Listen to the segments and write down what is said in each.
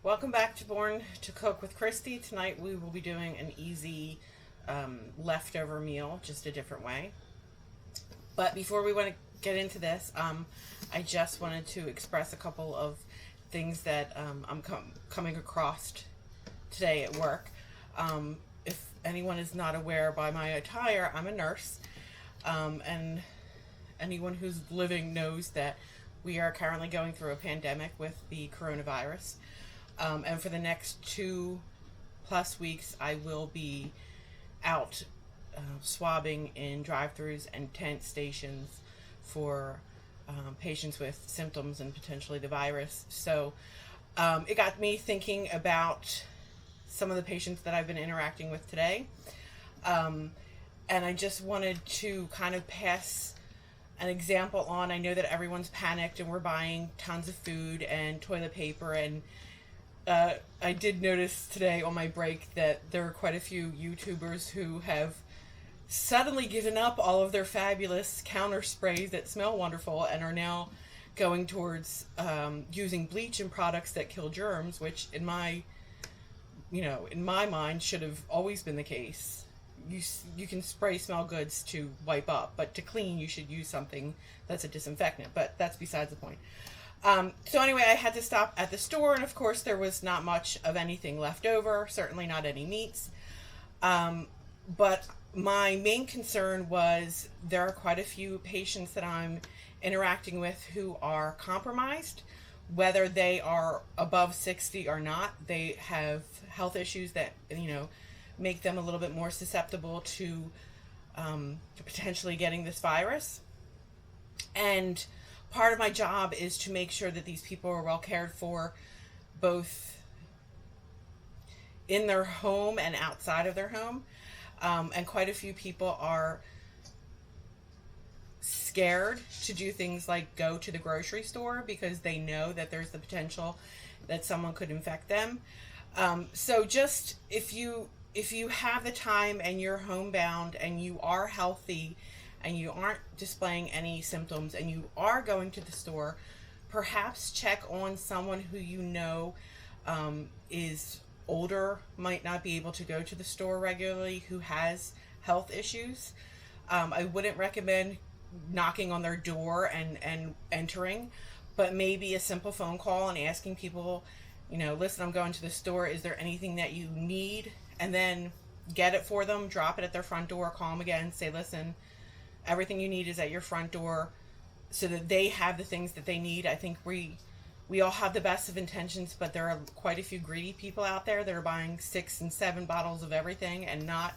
Welcome back to Born to Cook with Christy. Tonight we will be doing an easy leftover meal, just a different way. But before we want to get into this, I just wanted to express a couple of things that I'm coming across today at work. If anyone is not aware by my attire, I'm a nurse, and anyone who's living knows that we are currently going through a pandemic with the coronavirus. And for the next 2+ weeks, I will be out swabbing in drive-thrus and tent stations for patients with symptoms and potentially the virus. So it got me thinking about some of the patients that I've been interacting with today. And I just wanted to kind of pass an example on. I know that everyone's panicked and we're buying tons of food and toilet paper, and I did notice today on my break that there are quite a few YouTubers who have suddenly given up all of their fabulous counter sprays that smell wonderful and are now going towards using bleach and products that kill germs, which in my mind should have always been the case. You can spray smell goods to wipe up, but to clean you should use something that's a disinfectant, but that's besides the point. So anyway, I had to stop at the store, and of course there was not much of anything left over, certainly not any meats. But my main concern was there are quite a few patients that I'm interacting with who are compromised, whether they are above 60 or not. They have health issues that, make them a little bit more susceptible to potentially getting this virus. And part of my job is to make sure that these people are well cared for, both in their home and outside of their home. And quite a few people are scared to do things like go to the grocery store because they know that there's the potential that someone could infect them. So just if you have the time and you're homebound and you are healthy and you aren't displaying any symptoms and you are going to the store, perhaps check on someone who is older, might not be able to go to the store regularly, who has health issues. I wouldn't recommend knocking on their door and entering, but maybe a simple phone call and asking people, listen, I'm going to the store. Is there anything that you need? And then get it for them, drop it at their front door, call them again, say, listen, everything you need is at your front door, so that they have the things that they need. I think we all have the best of intentions, but there are quite a few greedy people out there that are buying 6 and 7 bottles of everything and not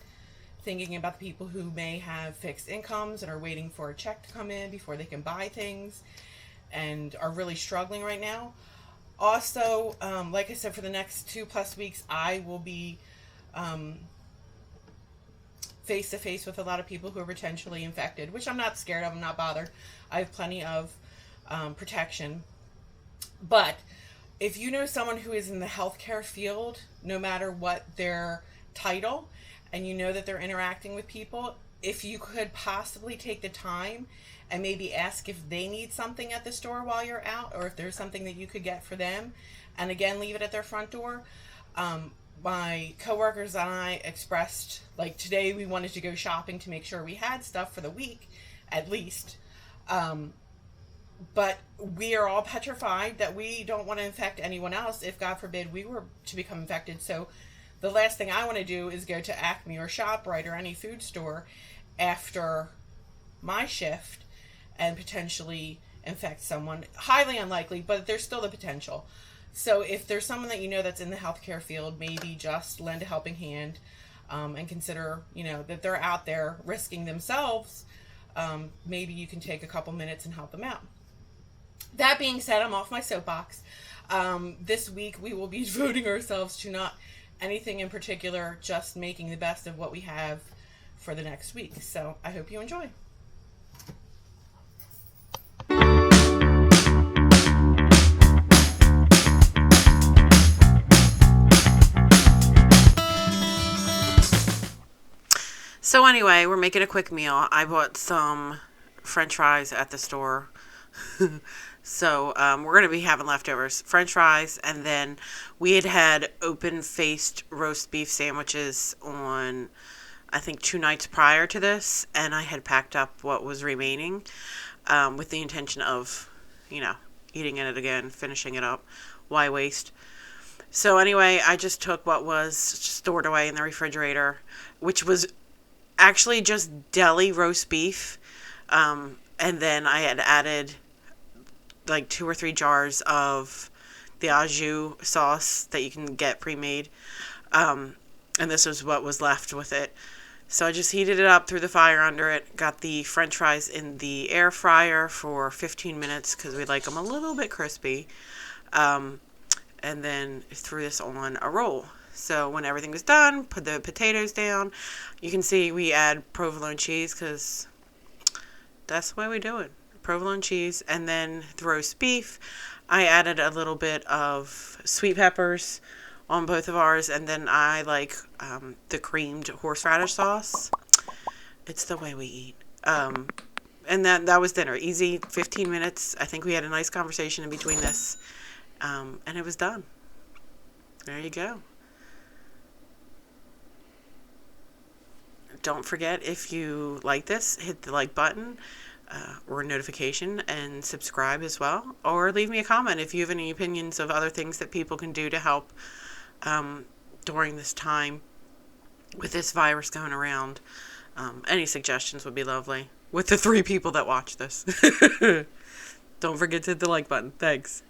thinking about the people who may have fixed incomes and are waiting for a check to come in before they can buy things and are really struggling right now. Also, like I said, for the next 2+ weeks, I will be face to face with a lot of people who are potentially infected, which I'm not scared of. I'm not bothered. I have plenty of protection. But if you know someone who is in the healthcare field, no matter what their title, and you know that they're interacting with people, if you could possibly take the time and maybe ask if they need something at the store while you're out, or if there's something that you could get for them, and again, leave it at their front door. My coworkers and I expressed, like today, we wanted to go shopping to make sure we had stuff for the week, at least. But we are all petrified that we don't want to infect anyone else if, God forbid, we were to become infected. So the last thing I want to do is go to Acme or ShopRite or any food store after my shift and potentially infect someone. Highly unlikely, but there's still the potential. So if there's someone that that's in the healthcare field, maybe just lend a helping hand, and consider, that they're out there risking themselves. Maybe you can take a couple minutes and help them out. That being said, I'm off my soapbox. This week we will be devoting ourselves to not anything in particular, just making the best of what we have for the next week. So I hope you enjoy. So anyway, we're making a quick meal. I bought some French fries at the store. So we're going to be having leftovers, French fries, and then we had open-faced roast beef sandwiches on, I think, 2 nights prior to this, and I had packed up what was remaining with the intention of, eating it again, finishing it up. Why waste? So anyway, I just took what was stored away in the refrigerator, which was actually just deli roast beef, and then I had added like 2 or 3 jars of the au jus sauce that you can get pre-made, and this was what was left with it. So I just heated it up, threw the fire under it, got the French fries in the air fryer for 15 minutes because we like them a little bit crispy, and then threw this on a roll. So when everything was done, put the potatoes down. You can see we add provolone cheese because that's the way we do it. Provolone cheese, and then the roast beef. I added a little bit of sweet peppers on both of ours, and then I like the creamed horseradish sauce. It's the way we eat. And that was dinner. Easy, 15 minutes. I think we had a nice conversation in between this, and it was done. There you go. Don't forget, if you like this, hit the like button or notification, and subscribe as well. Or leave me a comment if you have any opinions of other things that people can do to help during this time with this virus going around. Any suggestions would be lovely with the 3 people that watch this. Don't forget to hit the like button. Thanks.